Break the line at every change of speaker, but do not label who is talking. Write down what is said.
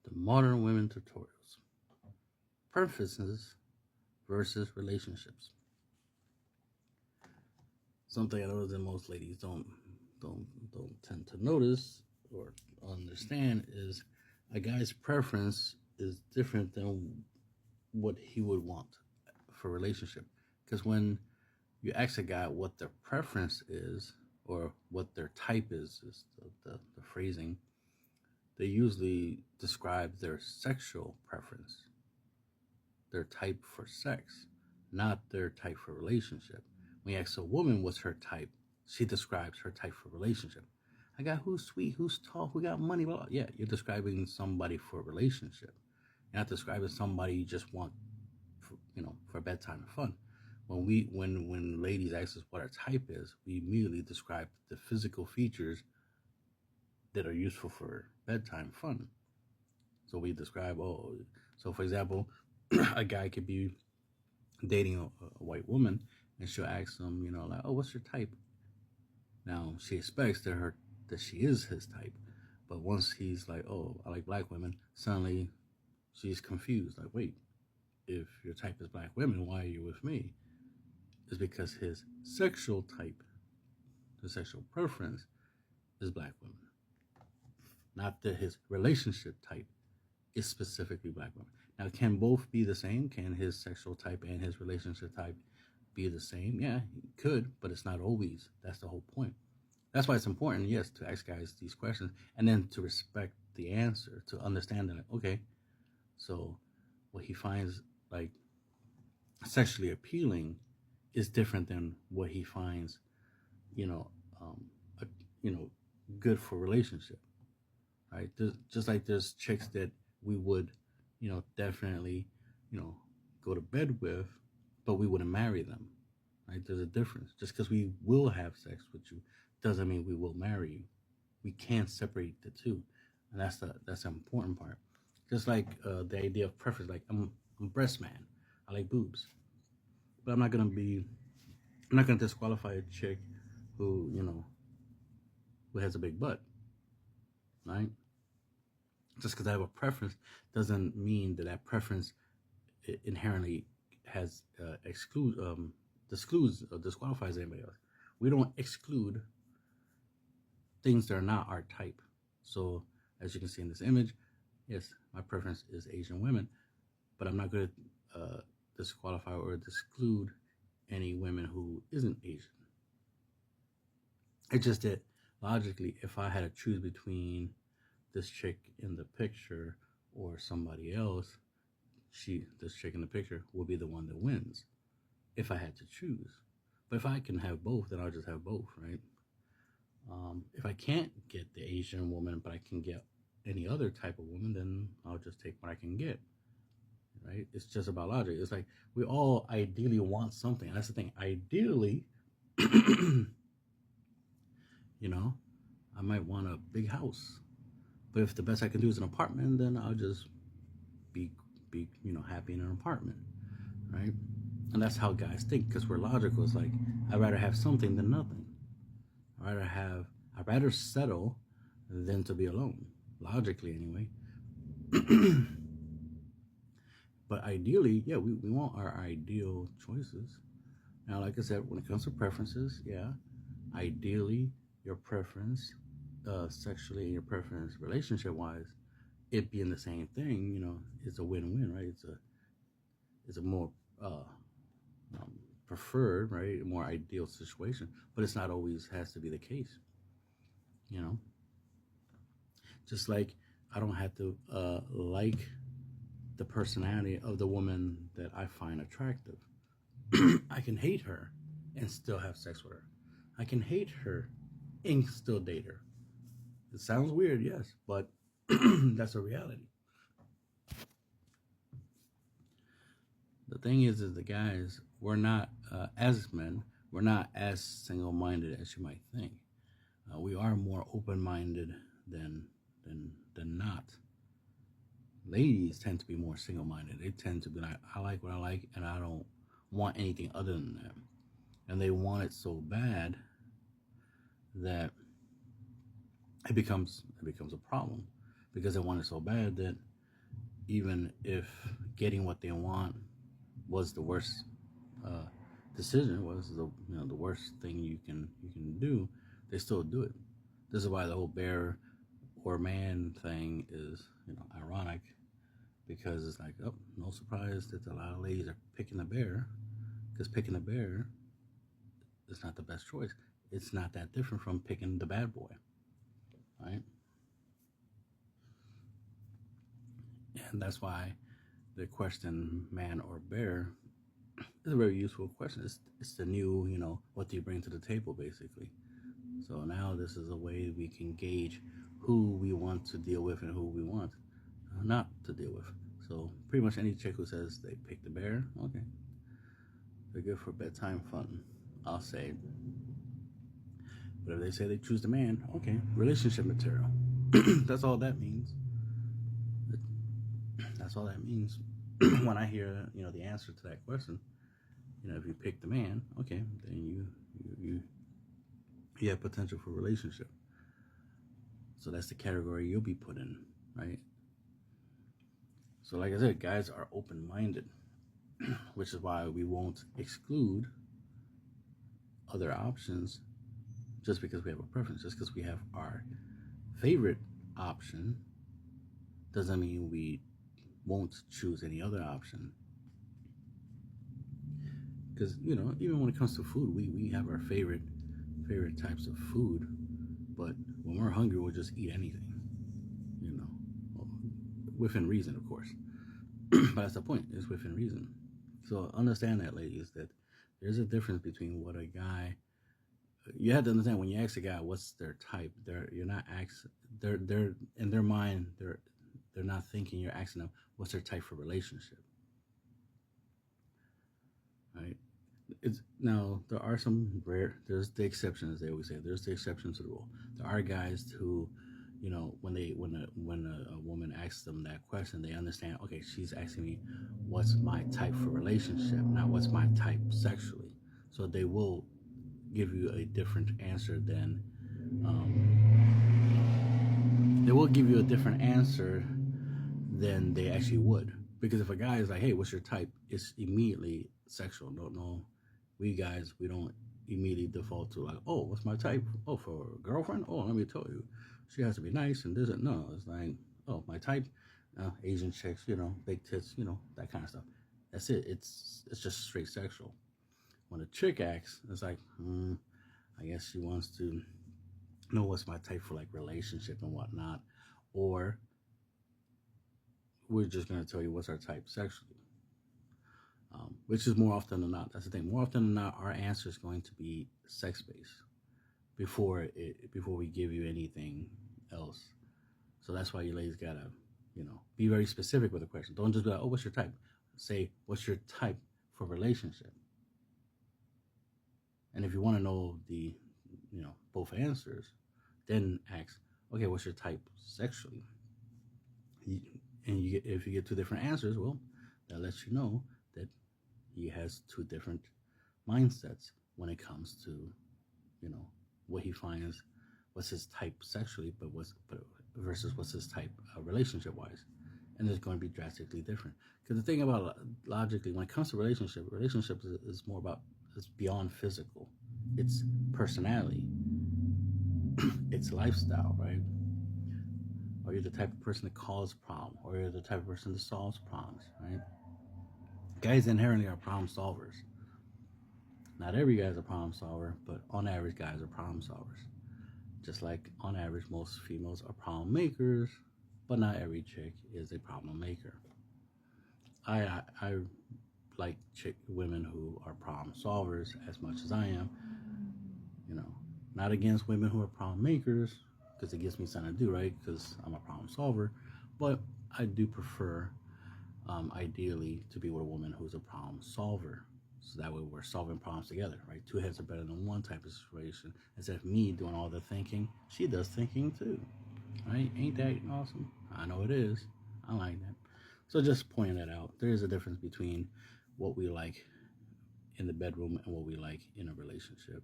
The Modern Women Tutorials. Preferences versus relationships. Something I notice that most ladies don't tend to notice or understand is a guy's preference is different than what he would want for a relationship. Because when you ask a guy what their preference is or what their type is the phrasing, they usually describe their sexual preference, their type for sex, not their type for relationship. When you ask a woman what's her type, she describes her type for relationship. I got who's sweet, who's tall, who got money, blah, blah. Yeah, you're describing somebody for a relationship. You're not describing somebody you just want for bedtime and fun. When ladies ask us what our type is, we immediately describe the physical features that are useful for bedtime fun. So we describe, so for example, a guy could be dating a white woman, and she'll ask him, like, oh, what's your type? Now she expects that she is his type, but once he's like, oh, I like black women, suddenly she's confused. Like, wait, if your type is black women, why are you with me? It's because his sexual type, his sexual preference, is black women, not that his relationship type is specifically black women. Now, can both be the same? Can his sexual type and his relationship type be the same? Yeah, he could, but it's not always. That's the whole point. That's why it's important, yes, to ask guys these questions and then to respect the answer, to understand that, okay, so what he finds like sexually appealing is different than what he finds, you know, um, a, good for relationship, right? Just like there's chicks that we would, definitely, go to bed with, but we wouldn't marry them, right? There's a difference. Just because we will have sex with you doesn't mean we will marry you. We can't separate the two, and that's the important part. Just like the idea of preference, like I'm a breast man, I like boobs, but I'm not gonna disqualify a chick who who has a big butt, right? Just because I have a preference doesn't mean that preference inherently has excludes or disqualifies anybody else. We don't exclude things that are not our type. So as you can see in this image, yes, my preference is Asian women, but I'm not going to disqualify or exclude any women who isn't Asian. It's just that logically, if I had to choose between this chick in the picture or somebody else, this chick in the picture will be the one that wins if I had to choose. But if I can have both, then I'll just have both, right? If I can't get the Asian woman, but I can get any other type of woman, then I'll just take what I can get, right? It's just about logic. It's like we all ideally want something. That's the thing. Ideally, I might want a big house, but if the best I can do is an apartment, then I'll just be happy in an apartment, right? And that's how guys think, because we're logical. It's like I'd rather have something than nothing. I'd rather settle than to be alone, logically anyway. But ideally, yeah, we want our ideal choices. Now, like I said, when it comes to preferences, yeah, ideally your preference sexually and your preference relationship wise, it being the same thing, it's a win-win, right? It's a more preferred, right, a more ideal situation, but it's not always has to be the case. Just like I don't have to like the personality of the woman that I find attractive. I can hate her and still have sex with her. I can hate her and still date her. It sounds weird, yes, but that's a reality. The thing is the guys, we're not, as men, we're not as single-minded as you might think. We are more open-minded than not. Ladies tend to be more single-minded. They tend to be like, I like what I like, and I don't want anything other than that. And they want it so bad that it becomes a problem, because they want it so bad that even if getting what they want was the worst uh, decision, was the worst thing you can do, they still do it. This is why the whole bear or man thing is ironic, because it's like, oh, no surprise that a lot of ladies are picking the bear, because picking the bear is not the best choice. It's not that different from picking the bad boy, right? And that's why the question man or bear is a very useful question. It's the new, what do you bring to the table, basically. So now this is a way we can gauge who we want to deal with and who we want not to deal with. So pretty much any chick who says they pick the bear, okay, they're good for bedtime fun, I'll say. But if they say they choose the man, okay, relationship material. That's all that means. That's all that means. When I hear, the answer to that question, if you pick the man, okay, then you have potential for relationship. So that's the category you'll be put in, right? So like I said, guys are open-minded, which is why we won't exclude other options just because we have a preference. Just because we have our favorite option doesn't mean we won't choose any other option. Because, even when it comes to food, we have our favorite types of food, but when we're hungry, we'll just eat anything, within reason, of course. But that's the point, is within reason. So understand that, ladies, that there's a difference between what a guy. You have to understand, when you ask a guy what's their type, you're not asking. They're in their mind, they're not thinking you're asking them what's their type for relationship, right? Now there are some there's the exceptions. They always say there's the exception to the rule. There are guys who, when a woman asks them that question, they understand, okay, she's asking me what's my type for relationship, not what's my type sexually. So they will give you a different answer than they actually would. Because if a guy is like, hey, what's your type, it's immediately sexual. No, we guys, we don't immediately default to like, oh, what's my type? Oh, for a girlfriend? Oh, let me tell you, she has to be nice and this and no. It's like, oh, my type, Asian chicks, big tits, that kind of stuff. That's it. It's just straight sexual. When a chick acts, it's like, I guess she wants to know what's my type for like relationship and whatnot, or we're just going to tell you what's our type sexually. Which is more often than not. That's the thing. More often than not, our answer is going to be sex-based before we give you anything else. So that's why you ladies gotta, be very specific with the question. Don't just be like, oh, what's your type? Say, what's your type for relationship? And if you want to know the, both answers, then ask, okay, what's your type sexually? And if you get two different answers, well, that lets you know that he has two different mindsets when it comes to, what he finds, what's his type sexually, versus what's his type relationship-wise. And it's going to be drastically different. Because the thing about logically, when it comes to relationships is more about, it's beyond physical. It's personality. It's lifestyle, right? Are you the type of person that causes problems, or you're the type of person that solves problems, right? Guys inherently are problem solvers. Not every guy is a problem solver, but on average, guys are problem solvers. Just like on average, most females are problem makers, but not every chick is a problem maker. I like women who are problem solvers as much as I am. Not against women who are problem makers, because it gives me something to do, right? Because I'm a problem solver. But I do prefer, ideally, to be with a woman who's a problem solver. So that way we're solving problems together, right? Two heads are better than one type of situation. Instead of me doing all the thinking, she does thinking too, right? Ain't that awesome? I know it is. I like that. So just pointing that out. There is a difference between what we like in the bedroom and what we like in a relationship.